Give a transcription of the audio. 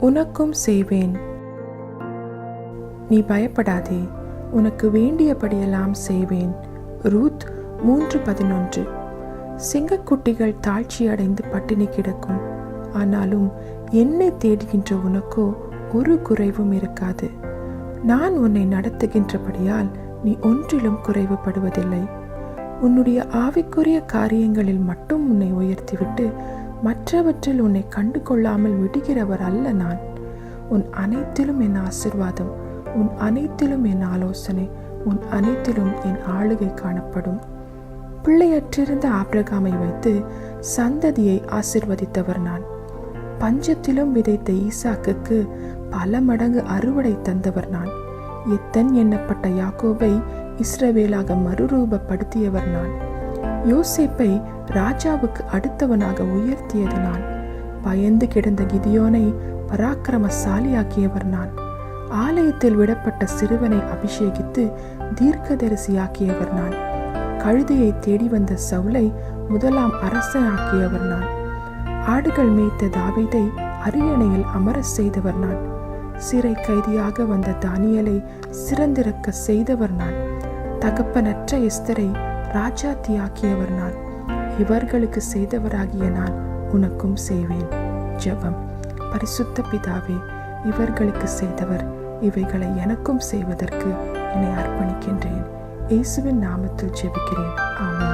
உனக்கும் செய்வேன். நீ பயப்படாதே, உனக்கு வேண்டியபடியெல்லாம் செய்வேன். ரூத் 3:11. சிங்கக்குட்டிகள் தாழ்ச்சியடைந்து பட்டினி கிடக்கும், ஆனாலும் என்னை தேடுகின்ற உனக்கோ ஒரு குறைவும் இருக்காது. நான் உன்னை நடத்துகின்றபடியால் நீ ஒன்றிலும் குறைவுபடுவதில்லை. உன்னுடைய ஆவிக்குரிய காரியங்களில் மட்டும் உன்னை உயர்த்திவிட்டு மற்றவற்றில் உன்னை கண்டு கொள்ளாமல் விடுகிறவர் அல்ல நான். உன் அனைத்திலும் என் ஆசீர்வாதம், உன் அனைத்திலும் என் ஆலோசனை, உன் அனைத்திலும் என் ஆளுகை காணப்படும். பிள்ளையற்றிருந்த ஆபிரகாமை வைத்து சந்ததியை ஆசீர்வதித்தவர் நான். பஞ்சத்திலும் விதைத்த ஈசாக்குக்கு பல மடங்கு அறுவடை தந்தவர் நான். எத்தன் எண்ணப்பட்ட யாக்கோபை இஸ்ரவேலாக மறுரூபப்படுத்தியவர் நான். யோசேப்பை ராஜாவுக்கு அடுத்தவனாக உயர்த்தியது நான். பயந்து கிடந்த கிதியோனை பராக்கிரமசாலியாக்கியவர் நான். ஆலயத்தில் விடப்பட்ட சிறுவனை அபிஷேகித்து தீர்க்கதரிசியாக்கியவர் நான். கழுதையை தேடி வந்த சவுலை முதலாம் அரசனாக்கியவர் நான். ஆடுகள் மேய்த்த தாவீதை அரியணையில் அமர செய்தவர் நான். சிறை கைதியாக வந்த தானியேலை சிறந்திருக்க செய்தவர் நான். தகப்பனற்ற எஸ்தரை ராஜாத்தியாக்கியவர் நான். இவர்களுக்கு செய்தவராகிய நான் உனக்கும் செய்வேன். ஜெபம். பரிசுத்த பிதாவே, இவர்களுக்கு செய்தவர் இவைகளை எனக்கும் செய்வதற்கு என்னை அர்ப்பணிக்கின்றேன். இயேசுவின் நாமத்தில் ஜெபிக்கிறேன். ஆமென்.